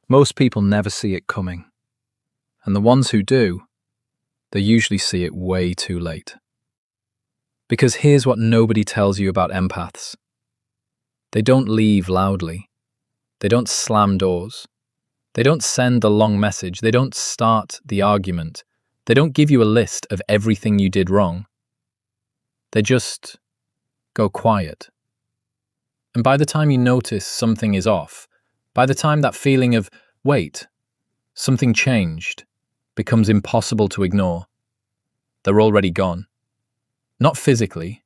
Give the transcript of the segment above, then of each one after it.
Most people never see it coming, and the ones who do, they usually see it way too late. Because here's what nobody tells you about empaths. They don't leave loudly. They don't slam doors. They don't send a long message. They don't start the argument. They don't give you a list of everything you did wrong. They just go quiet. And by the time you notice something is off, by the time that feeling of, wait, something changed, becomes impossible to ignore, they're already gone. Not physically,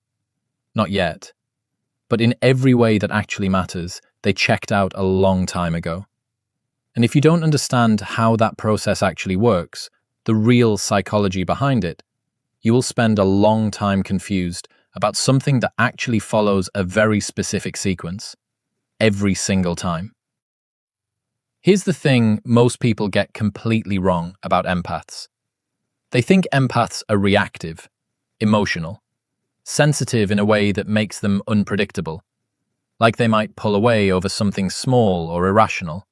not yet, but in every way that actually matters, they checked out a long time ago. And if you don't understand how that process actually works, the real psychology behind it, you will spend a long time confused about something that actually follows a very specific sequence, every single time. Here's the thing most people get completely wrong about empaths. They think empaths are reactive, emotional, sensitive in a way that makes them unpredictable, like they might pull away over something small or irrational.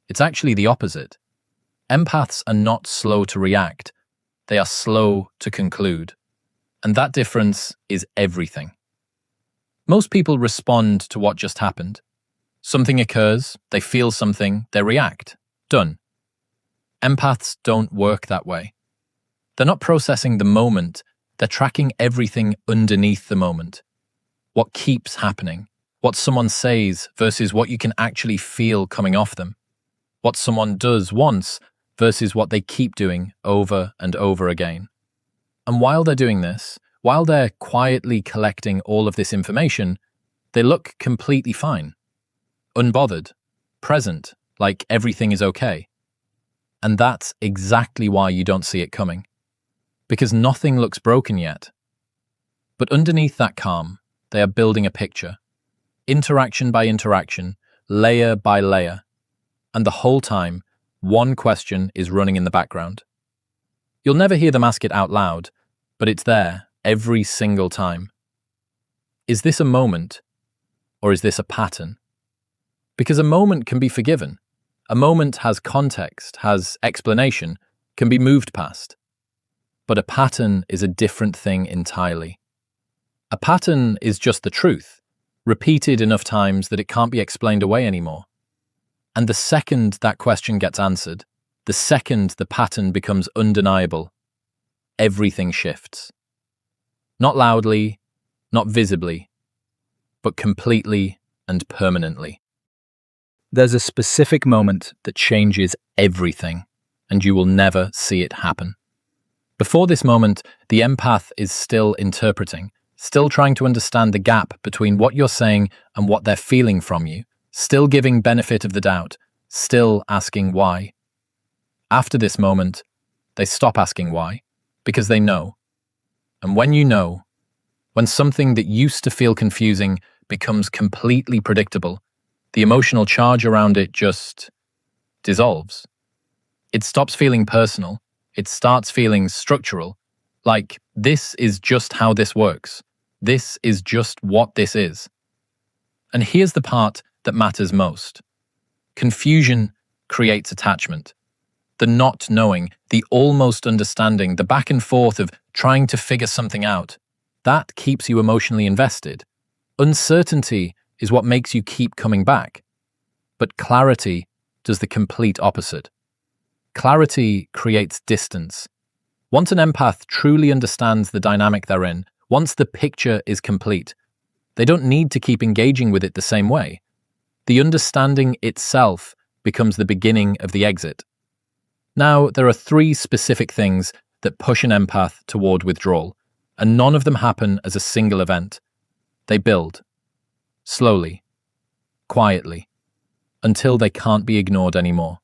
It's actually the opposite. Empaths are not slow to react, they are slow to conclude. And that difference is everything. Most people respond to what just happened. Something occurs, they feel something, they react. Done. Empaths don't work that way. They're not processing the moment, they're tracking everything underneath the moment. What keeps happening, what someone says versus what you can actually feel coming off them. What someone does once versus what they keep doing over and over again. And while they're doing this, while they're quietly collecting all of this information, they look completely fine. Unbothered, present, like everything is okay. And that's exactly why you don't see it coming. Because nothing looks broken yet. But underneath that calm, they are building a picture. Interaction by interaction, layer by layer. And the whole time, one question is running in the background. You'll never hear them ask it out loud, but it's there every single time. Is this a moment, or is this a pattern? Because a moment can be forgiven. A moment has context, has explanation, can be moved past. But a pattern is a different thing entirely. A pattern is just the truth, repeated enough times that it can't be explained away anymore. And the second that question gets answered, the second the pattern becomes undeniable, everything shifts. Not loudly, not visibly, but completely and permanently. There's a specific moment that changes everything, and you will never see it happen. Before this moment, the empath is still interpreting, still trying to understand the gap between what you're saying and what they're feeling from you, still giving benefit of the doubt, still asking why. After this moment, they stop asking why, because they know. And when you know, when something that used to feel confusing becomes completely predictable, the emotional charge around it just dissolves. It stops feeling personal. It starts feeling structural, like this is just how this works. This is just what this is. And here's the part that matters most. Confusion creates attachment. The not knowing, the almost understanding, the back and forth of trying to figure something out, that keeps you emotionally invested. Uncertainty is what makes you keep coming back. But clarity does the complete opposite. Clarity creates distance. Once an empath truly understands the dynamic they're in, once the picture is complete, they don't need to keep engaging with it the same way. The understanding itself becomes the beginning of the exit. Now, there are 3 specific things that push an empath toward withdrawal, and none of them happen as a single event. They build, slowly, quietly, until they can't be ignored anymore.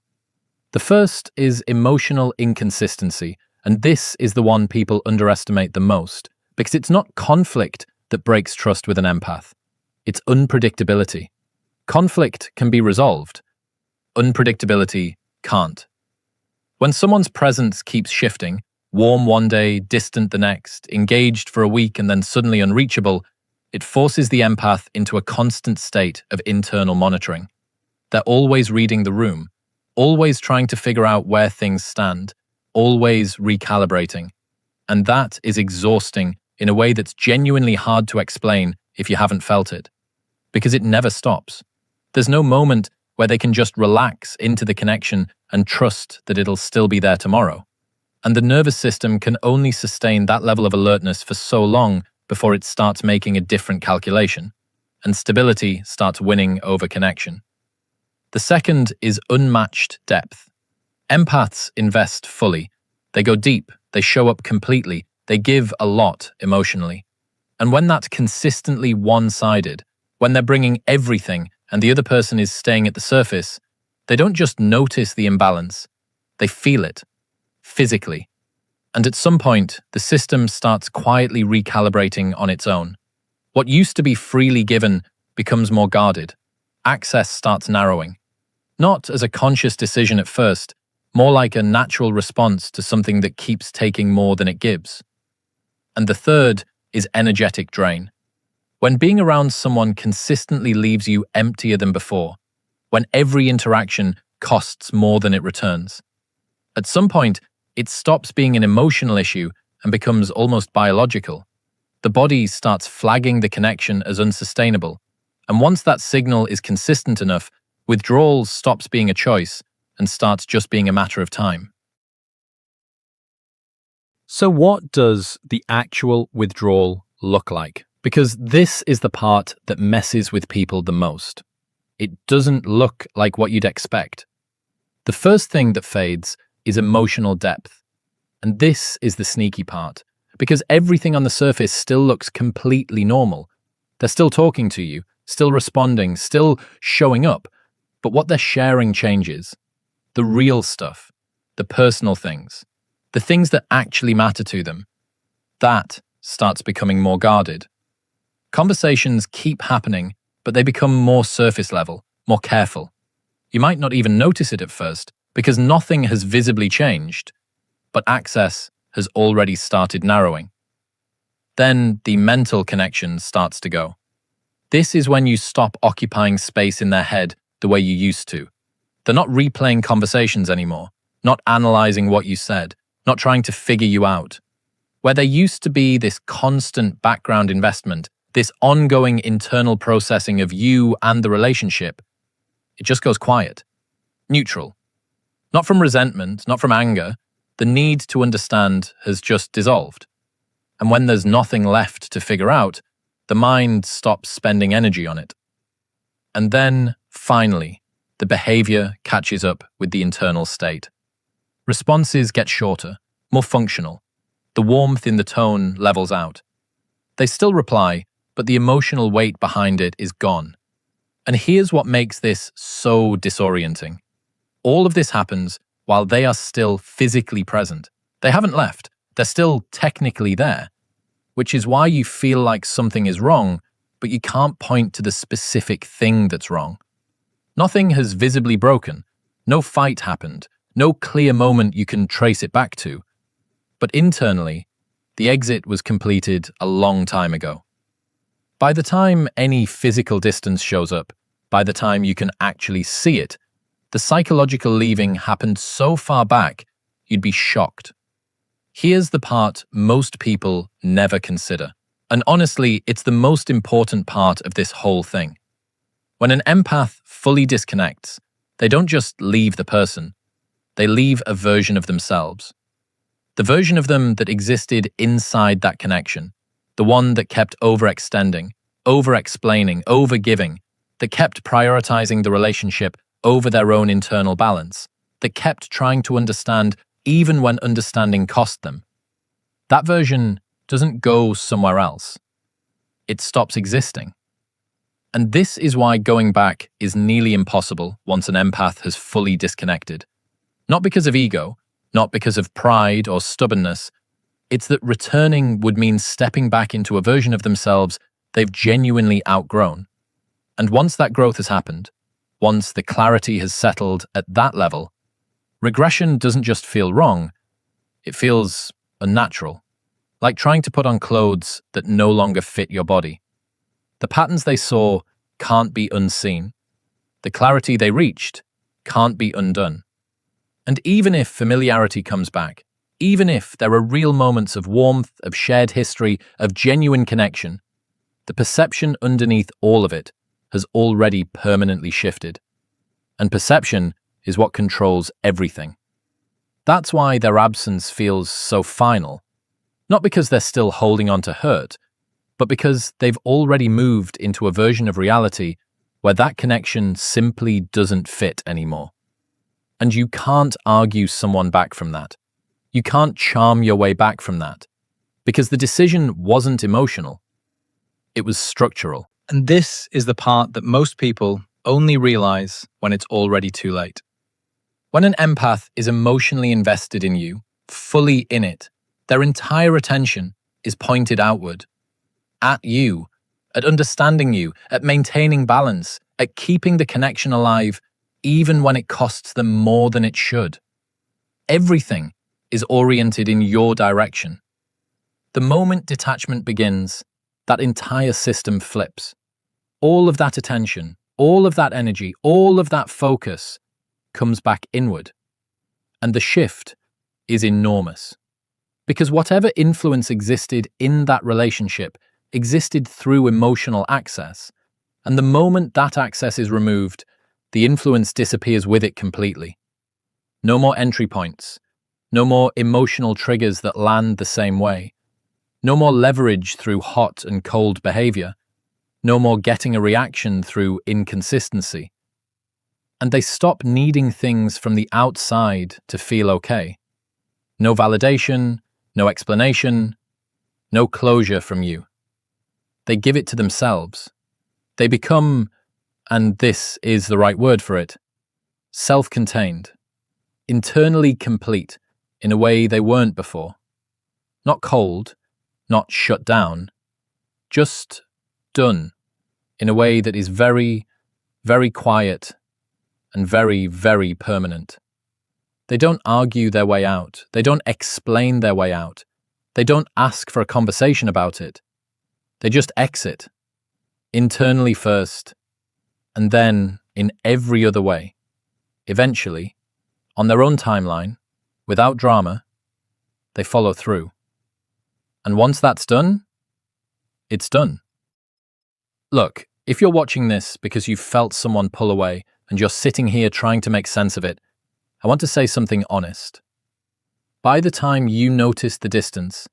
The first is emotional inconsistency, and this is the one people underestimate the most, because it's not conflict that breaks trust with an empath. It's unpredictability. Conflict can be resolved. Unpredictability can't. When someone's presence keeps shifting, warm one day, distant the next, engaged for a week and then suddenly unreachable, it forces the empath into a constant state of internal monitoring. They're always reading the room, always trying to figure out where things stand, always recalibrating. And that is exhausting in a way that's genuinely hard to explain if you haven't felt it, because it never stops. There's no moment where they can just relax into the connection and trust that it'll still be there tomorrow. And the nervous system can only sustain that level of alertness for so long before it starts making a different calculation, and stability starts winning over connection. The second is unmatched depth. Empaths invest fully. They go deep, they show up completely, they give a lot emotionally. And when that's consistently one-sided, when they're bringing everything and the other person is staying at the surface, they don't just notice the imbalance, they feel it, physically. And at some point, the system starts quietly recalibrating on its own. What used to be freely given becomes more guarded. Access starts narrowing. Not as a conscious decision at first, more like a natural response to something that keeps taking more than it gives. And the third is energetic drain. When being around someone consistently leaves you emptier than before, when every interaction costs more than it returns. At some point, it stops being an emotional issue and becomes almost biological. The body starts flagging the connection as unsustainable, and once that signal is consistent enough, withdrawal stops being a choice and starts just being a matter of time. So what does the actual withdrawal look like? Because this is the part that messes with people the most. It doesn't look like what you'd expect. The first thing that fades is emotional depth. And this is the sneaky part, because everything on the surface still looks completely normal. They're still talking to you, still responding, still showing up. But what they're sharing changes. The real stuff, the personal things, the things that actually matter to them. That starts becoming more guarded. Conversations keep happening, but they become more surface level, more careful. You might not even notice it at first, because nothing has visibly changed, but access has already started narrowing. Then the mental connection starts to go. This is when you stop occupying space in their head the way you used to. They're not replaying conversations anymore, not analyzing what you said, not trying to figure you out. Where there used to be this constant background investment, this ongoing internal processing of you and the relationship, it just goes quiet, neutral. Not from resentment, not from anger. The need to understand has just dissolved. And when there's nothing left to figure out, the mind stops spending energy on it. And then, finally, the behavior catches up with the internal state. Responses get shorter, more functional. The warmth in the tone levels out. They still reply, but the emotional weight behind it is gone. And here's what makes this so disorienting. All of this happens while they are still physically present. They haven't left. They're still technically there, which is why you feel like something is wrong, but you can't point to the specific thing that's wrong. Nothing has visibly broken. No fight happened. No clear moment you can trace it back to. But internally, the exit was completed a long time ago. By the time any physical distance shows up, by the time you can actually see it, the psychological leaving happened so far back, you'd be shocked. Here's the part most people never consider. And honestly, it's the most important part of this whole thing. When an empath fully disconnects, they don't just leave the person, they leave a version of themselves. The version of them that existed inside that connection, the one that kept overextending, over-explaining, over-giving, that kept prioritizing the relationship over their own internal balance, that kept trying to understand even when understanding cost them. That version doesn't go somewhere else. It stops existing. And this is why going back is nearly impossible once an empath has fully disconnected. Not because of ego, not because of pride or stubbornness. It's that returning would mean stepping back into a version of themselves they've genuinely outgrown. And once that growth has happened, once the clarity has settled at that level, regression doesn't just feel wrong, it feels unnatural, like trying to put on clothes that no longer fit your body. The patterns they saw can't be unseen. The clarity they reached can't be undone. And even if familiarity comes back, even if there are real moments of warmth, of shared history, of genuine connection, the perception underneath all of it has already permanently shifted. And perception is what controls everything. That's why their absence feels so final. Not because they're still holding on to hurt, but because they've already moved into a version of reality where that connection simply doesn't fit anymore. And you can't argue someone back from that. You can't charm your way back from that, because the decision wasn't emotional. It was structural. And this is the part that most people only realize when it's already too late. When an empath is emotionally invested in you, fully in it, their entire attention is pointed outward, at you, at understanding you, at maintaining balance, at keeping the connection alive, even when it costs them more than it should. Everything is oriented in your direction. The moment detachment begins, that entire system flips. All of that attention, all of that energy, all of that focus comes back inward. And the shift is enormous. Because whatever influence existed in that relationship existed through emotional access, and the moment that access is removed, the influence disappears with it completely. No more entry points, no more emotional triggers that land the same way, no more leverage through hot and cold behavior, no more getting a reaction through inconsistency. And they stop needing things from the outside to feel okay. No validation, no explanation, no closure from you. They give it to themselves. They become, and this is the right word for it, self-contained, internally complete in a way they weren't before. Not cold, not shut down, just done in a way that is very, very quiet and very, very permanent. They don't argue their way out. They don't explain their way out. They don't ask for a conversation about it. They just exit, internally first, and then in every other way. Eventually, on their own timeline, without drama, they follow through. And once that's done, it's done. Look, if you're watching this because you've felt someone pull away and you're sitting here trying to make sense of it, I want to say something honest. By the time you noticed the distance,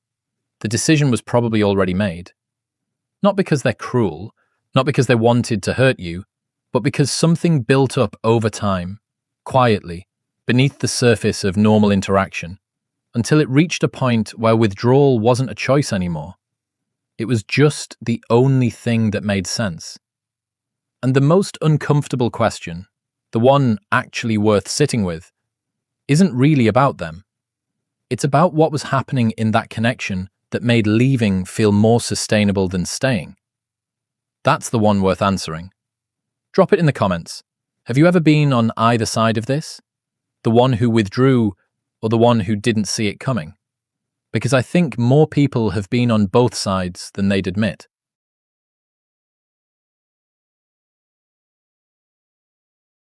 the decision was probably already made. Not because they're cruel, not because they wanted to hurt you, but because something built up over time, quietly, beneath the surface of normal interaction, until it reached a point where withdrawal wasn't a choice anymore. It was just the only thing that made sense. And the most uncomfortable question, the one actually worth sitting with, isn't really about them. It's about what was happening in that connection that made leaving feel more sustainable than staying. That's the one worth answering. Drop it in the comments. Have you ever been on either side of this? The one who withdrew or the one who didn't see it coming? Because I think more people have been on both sides than they'd admit.